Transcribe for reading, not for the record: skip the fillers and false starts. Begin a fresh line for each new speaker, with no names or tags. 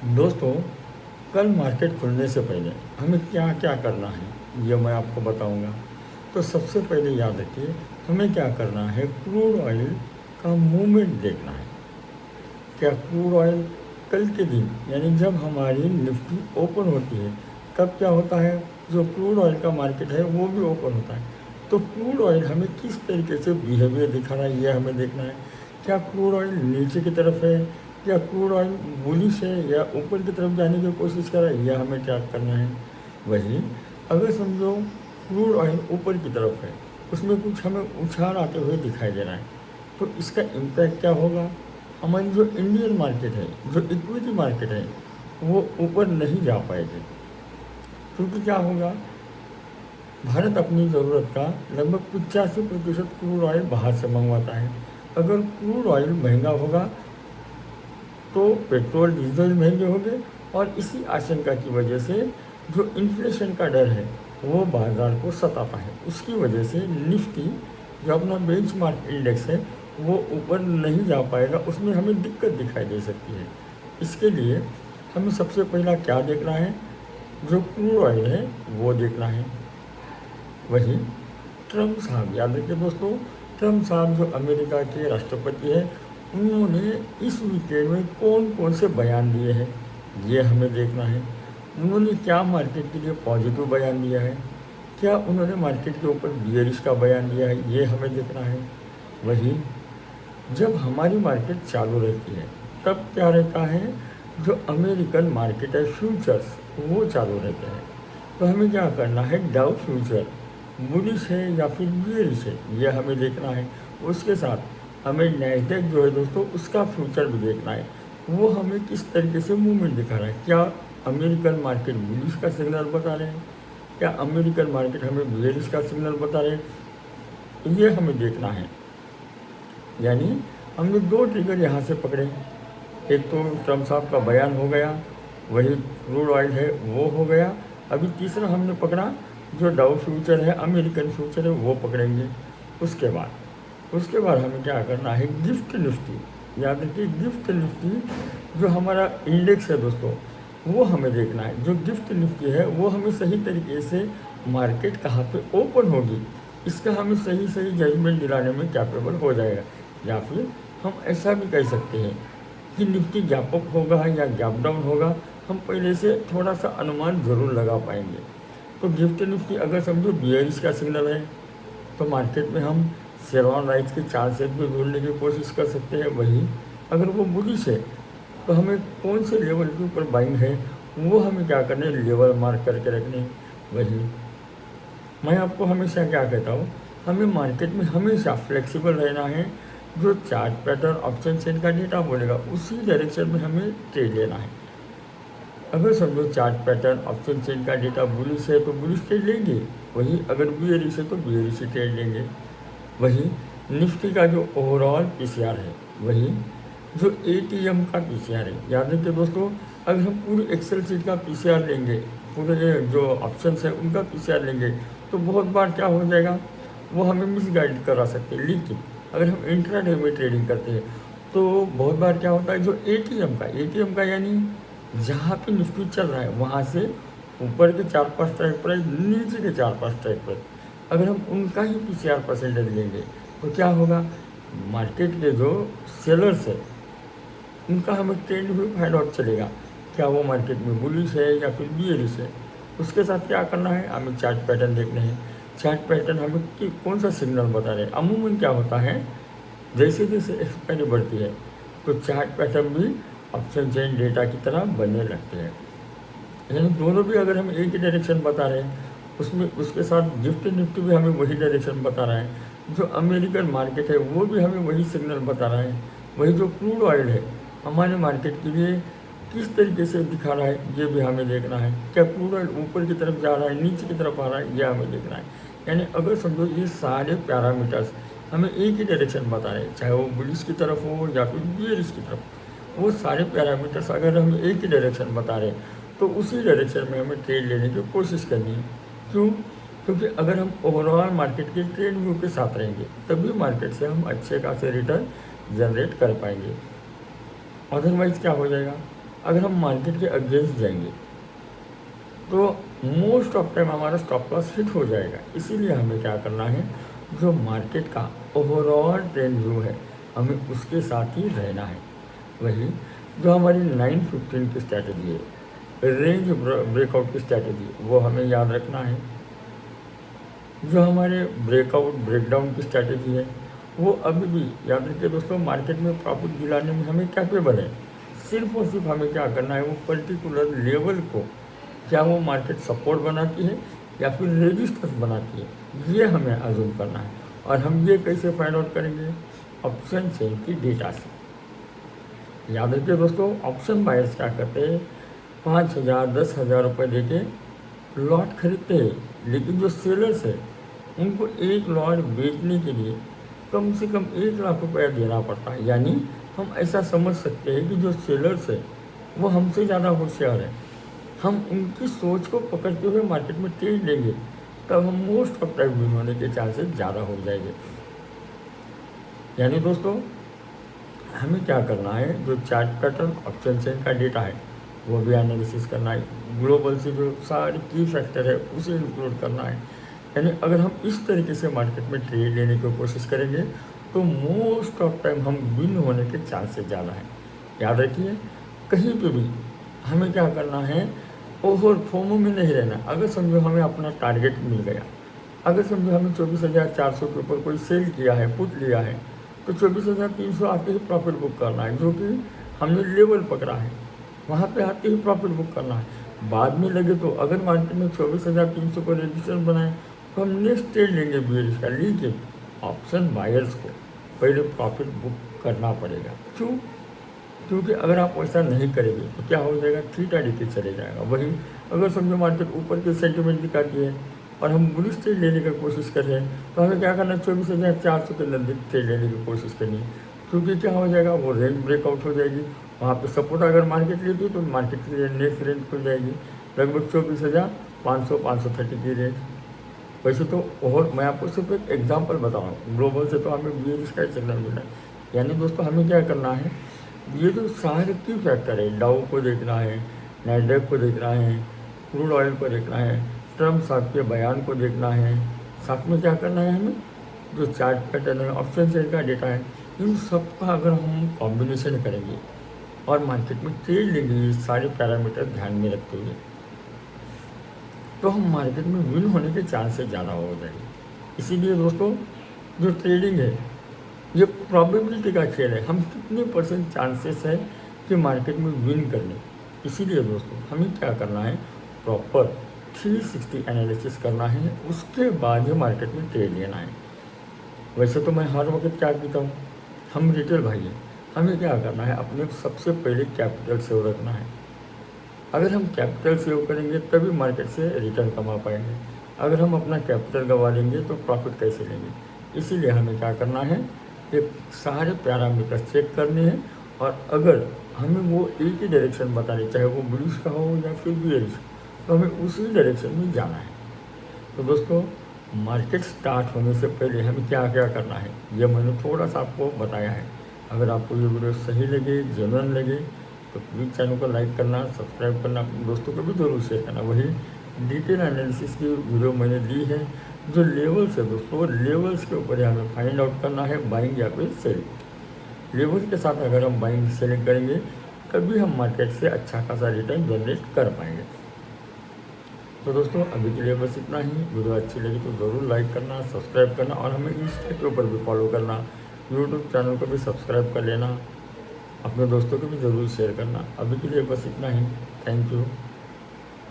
दोस्तों, कल मार्केट खुलने से पहले हमें क्या क्या करना है ये मैं आपको बताऊंगा। तो सबसे पहले याद रखिए, हमें क्या करना है, क्रूड ऑयल का मूवमेंट देखना है। क्या क्रूड ऑयल कल के दिन यानी जब हमारी निफ्टी ओपन होती है तब क्या होता है, जो क्रूड ऑयल का मार्केट है वो भी ओपन होता है। तो क्रूड ऑयल हमें किस तरीके से बिहेवियर दिखा रहा है ये हमें देखना है। क्या क्रूड ऑयल नीचे की तरफ है, या क्रूड ऑयल बुलिश है, या ऊपर की तरफ जाने की कोशिश कर रहा है, यह हमें ट्रैक करना है। वही अगर समझो क्रूड ऑयल ऊपर की तरफ है, उसमें कुछ हमें उछाल आते हुए दिखाई दे रहा है, तो इसका इम्पैक्ट क्या होगा। हमारी जो इंडियन मार्केट है, जो इक्विटी मार्केट है, वो ऊपर नहीं जा पाएगी। क्योंकि क्या होगा, भारत अपनी ज़रूरत का लगभग 85% क्रूड ऑयल बाहर से मंगवाता है। अगर क्रूड ऑयल महंगा होगा तो पेट्रोल डीजल महंगे होंगे, और इसी आशंका की वजह से जो इन्फ्लेशन का डर है वो बाजार को सताता है। उसकी वजह से निफ्टी, जो अपना बेंचमार्क इंडेक्स है, वो ऊपर नहीं जा पाएगा, उसमें हमें दिक्कत दिखाई दे सकती है। इसके लिए हमें सबसे पहला क्या देखना है, जो क्रूड ऑयल है वो देखना है। वही ट्रम्प साहब, याद रखिए दोस्तों, ट्रम्प साहब जो अमेरिका के राष्ट्रपति हैं, उन्होंने इस वीकेंड में कौन कौन से बयान दिए हैं ये हमें देखना है। उन्होंने क्या मार्केट के लिए पॉजिटिव बयान दिया है, क्या उन्होंने मार्केट के ऊपर बियरिश का बयान दिया है, ये हमें देखना है। वही जब हमारी मार्केट चालू रहती है तब क्या रहता है, जो अमेरिकन मार्केट है फ्यूचर्स वो चालू रहते हैं। तो हमें क्या करना है, डाउ फ्यूचर बुलिश है या फिर बियरिश है ये हमें देखना है। उसके साथ हमें नैस्डैक जो है दोस्तों, उसका फ्यूचर भी देखना है, वो हमें किस तरीके से मूवमेंट दिखा रहा है। क्या अमेरिकन मार्केट बुलिश का सिग्नल बता रहे हैं, क्या अमेरिकन मार्केट हमें बियरिश का सिग्नल बता रहे हैं, ये हमें देखना है। यानी हमने दो ट्रिगर यहाँ से पकड़े, एक तो ट्रम्प साहब का बयान हो गया, वही क्रूड ऑयल है वो हो गया। अभी तीसरा हमने पकड़ा, जो डाउ फ्यूचर है, अमेरिकन फ्यूचर है, वो पकड़ेंगे। उसके बाद हमें क्या करना है, गिफ्ट निफ्टी, याद रखिए गिफ्ट निफ्टी जो हमारा इंडेक्स है दोस्तों, वो हमें देखना है। जो गिफ्ट निफ्टी है वो हमें सही तरीके से मार्केट कहाँ पे ओपन होगी, इसका हमें सही सही जजमेंट दिलाने में कैपेबल हो जाएगा। या फिर हम ऐसा भी कह सकते हैं कि निफ्टी गैप अप होगा या गैप डाउन होगा, हम पहले से थोड़ा सा अनुमान ज़रूर लगा पाएंगे। तो गिफ्ट निफ्टी अगर समझो बियरिश का सिग्नल है, तो मार्केट में हम शेरवान राइट्स के चार सेट भी ढूंढने की कोशिश कर सकते हैं। वही अगर वो बुलिश है तो हमें कौन से लेवल के ऊपर बाइंग है वो हमें क्या करने, लेवल मार्क करके रखने। वही मैं आपको हमेशा क्या कहता हूँ, हमें मार्केट में हमेशा फ्लेक्सिबल रहना है। जो चार्ट पैटर्न ऑप्शन सेट का डेटा बोलेगा उसी डायरेक्शन में हमें ट्रेड लेना है। अगर समझो चार्ट पैटर्न ऑप्शन चेन का डेटा बुलिश है तो बुलिश ट्रेड लेंगे, वही अगर बियरिश है तो बियरिश ट्रेड लेंगे। वही निफ्टी का जो ओवरऑल पीसीआर है, वही जो एटीएम का पीसीआर है, याद रखिए दोस्तों, अगर हम पूरी एक्सेल शीट का पीसीआर लेंगे, पूरे जो ऑप्शन है उनका पीसीआर लेंगे, तो बहुत बार क्या हो जाएगा, वो हमें मिसगाइड करा सकते हैं। लेकिन अगर हम इंट्राडे में ट्रेडिंग करते हैं तो बहुत बार क्या होता है, जो एटीएम का यानी जहाँ पे निफ्टी चल रहा है वहाँ से ऊपर के 4-5 ट्रैक पर, नीचे के 4-5 ट्रैक पर, अगर हम उनका ही पीसीआर परसेंटेज लेंगे तो क्या होगा, मार्केट के जो सेलर्स है उनका हमें ट्रेंड भी फाइंड आउट चलेगा, क्या वो मार्केट में बुलिश है या फिर बियरिश है। उसके साथ क्या करना है, हमें चार्ट पैटर्न देखने हैं। चार्ट पैटर्न हमें कौन सा सिग्नल बता रहे हैं। अमूमन क्या होता है, जैसे जैसे एक्सपायरी बढ़ती है तो चार्ट पैटर्न भी ऑप्शन चेन डेटा की तरह बनने लगते हैं। यानी दोनों भी अगर हम एक ही डायरेक्शन बता रहे हैं, उसमें उसके साथ गिफ्ट निफ्टी भी हमें वही डायरेक्शन बता रहा है, जो अमेरिकन मार्केट है वो भी हमें वही सिग्नल बता रहा है। वही जो क्रूड ऑयल है हमारे मार्केट के लिए किस तरीके से दिखा रहा है ये भी हमें देखना है। क्या क्रूड ऑयल ऊपर की तरफ जा रहा है, नीचे की तरफ आ रहा है, यह हमें देखना है। यानी अगर समझो ये सारे पैरामीटर्स हमें एक ही डायरेक्शन बता रहे हैं, चाहे वो बुलिश की तरफ हो या फिर बियरिश की तरफ, वो सारे पैरामीटर्स अगर हम एक ही डायरेक्शन बता रहे हैं तो उसी डायरेक्शन में हमें ट्रेड लेने की कोशिश करनी है। क्यों? क्योंकि अगर हम ओवरऑल मार्केट के ट्रेड व्यू के साथ रहेंगे तभी मार्केट से हम अच्छे खासे रिटर्न जनरेट कर पाएंगे। अदरवाइज क्या हो जाएगा, अगर हम मार्केट के अगेंस्ट जाएंगे तो मोस्ट ऑफ टाइम हमारा स्टॉप लॉस हिट हो जाएगा। इसीलिए हमें क्या करना है, जो मार्केट का ओवरऑल ट्रेंड व्यू है हमें उसके साथ ही रहना है। वही जो हमारी 915 की स्ट्रैटेजी है, रेंज ब्रेकआउट की स्ट्रैटेजी, वो हमें याद रखना है। जो हमारे ब्रेकआउट ब्रेकडाउन की स्ट्रैटेजी है वो अभी भी याद रखिए दोस्तों, मार्केट में प्रॉफिट दिलाने में हमें कैपेबल है। सिर्फ और सिर्फ हमें क्या करना है, वो पर्टिकुलर लेवल को क्या वो मार्केट सपोर्ट बनाती है या फिर रेजिस्टेंस बनाती है, ये हमें अज्यूम करना है। और हम ये कैसे फाइंड आउट करेंगे, ऑप्शन चेन की डेटा से। याद रखिए दोस्तों, ऑप्शन बायर्स क्या करते हैं, 5,000 10,000 रुपये देके लॉट खरीदते हैं, लेकिन जो सेलर्स है उनको एक लॉट बेचने के लिए कम से कम 1 लाख रुपया देना पड़ता है। यानी हम ऐसा समझ सकते हैं कि जो सेलर्स है वो हमसे ज़्यादा होशियार है। हम उनकी सोच को पकड़ते हुए मार्केट में ट्रेड लेंगे, तब हम मोस्ट ऑफ टाइम विन होने के चांसेस ज़्यादा हो जाएंगे। यानी दोस्तों, हमें क्या करना है, जो चार्ट पैटर्न ऑप्शन चेन का डेटा है वो भी एनालिसिस करना है। ग्लोबल से जो सारे की फैक्टर है उसे इंक्लूड करना है। यानी अगर हम इस तरीके से मार्केट में ट्रेड लेने की कोशिश करेंगे तो मोस्ट ऑफ टाइम हम विन होने के चांसेस ज़्यादा हैं। याद रखिए, कहीं पे भी हमें क्या करना है, ओवर फोमो में नहीं रहना। अगर समझो हमें अपना टारगेट मिल गया, अगर समझो हमें 24,400 के ऊपर कोई सेल किया है, पुट लिया है, तो 24,300 आते ही प्रॉफिट बुक करना है, जो कि हमने लेवल पकड़ा है वहाँ पे आते ही प्रॉफिट बुक करना है। बाद में लगे तो अगर मार्केट में 24,300 को रेजिस्टेंस बनाए तो हम नेक्स्ट ट्रेड लेंगे बेयरिश का, लेकिन ऑप्शन बायर्स को पहले प्रॉफिट बुक करना पड़ेगा। क्यों? क्योंकि अगर आप ऐसा नहीं करेंगे तो क्या हो जाएगा, थीटा डी चले जाएगा। वही अगर समझो मार्केट ऊपर के सेंटिमेंट दिखाती है और हम बुलिश ट्रेड लेने की कोशिश कर रहे हैं, तो हमें क्या करना है, 24,400 के नज़दीक ट्रेड लेने की कोशिश करनी है। क्योंकि क्या हो जाएगा, वो रेंज ब्रेकआउट हो जाएगी। वहाँ पे सपोर्ट अगर मार्केट लेती है तो मार्केट की नेक्स्ट रेंज खुल जाएगी लगभग 24,500 530 की रेंज। वैसे तो और मैं आपको सिर्फ एक एग्जांपल बता रहा हूँ, ग्लोबल से तो हमें बेयरिश का सिग्नल मिला है। यानी दोस्तों, हमें क्या करना है, ये जो सारे की फैक्टर है, डाउ को देखना है, नैस्डैक को देखना है, क्रूड ऑयल को देखना है, ट्रम्प साहब के बयान को देखना है, साथ में क्या करना है, हमें जो चार्ट पैटर्न है, ऑप्शन चेन का डेटा है, इन सब का अगर हम कॉम्बिनेशन करेंगे और मार्केट में ट्रेड लेंगे ये सारे पैरामीटर ध्यान में रखते हुए, तो हम मार्केट में विन होने के चांसेस ज़्यादा हो जाएंगे। इसीलिए दोस्तों, जो ट्रेडिंग है ये प्रोबेबिलिटी का खेल है। हम कितने % चांसेस है कि मार्केट में विन करने। इसीलिए दोस्तों, हमें क्या करना है, प्रॉपर 360 एनालिसिस करना है, उसके बाद ही मार्केट में ट्रेड लेना है। वैसे तो मैं हर वक्त क्या कहता हूँ, हम रिटेल भाई हैं, हमें क्या करना है, अपने सबसे पहले कैपिटल सेव रखना है। अगर हम कैपिटल सेव करेंगे तभी मार्केट से रिटर्न कमा पाएंगे। अगर हम अपना कैपिटल गंवा लेंगे तो प्रॉफिट कैसे लेंगे। इसीलिए हमें क्या करना है, ये सारे पैरामीटर चेक करने हैं और अगर हमें वो एक ही डायरेक्शन बतानी, चाहे वो बुलिश का हो या फिर बेयरिश, तो हमें उसी डायरेक्शन में जाना है। तो दोस्तों, मार्केट स्टार्ट होने से पहले हमें क्या क्या करना है, ये मैंने थोड़ा सा आपको बताया है। अगर आपको ये वीडियो सही लगे, जेन्युइन लगे, तो प्लीज़ चैनल को लाइक करना, सब्सक्राइब करना, अपने दोस्तों को भी ज़रूर शेयर करना। वही डिटेल एनालिसिस की वीडियो मैंने दी है। जो लेवल्स है दोस्तों, लेवल्स के ऊपर हमें फाइंड आउट करना है बाइंग या फिर सेलिंग। लेवल के साथ अगर हम बाइंग सेलिंग करेंगे तभी हम मार्केट से अच्छा खासा रिटर्न जनरेट कर पाएंगे। तो दोस्तों, अभी के लिए बस इतना ही। वीडियो अच्छी लगी तो ज़रूर लाइक करना, सब्सक्राइब करना और हमें इंस्टा के ऊपर भी फॉलो करना, यूट्यूब चैनल को भी सब्सक्राइब कर लेना, अपने दोस्तों को भी ज़रूर शेयर करना। अभी के लिए बस इतना ही। Thank you.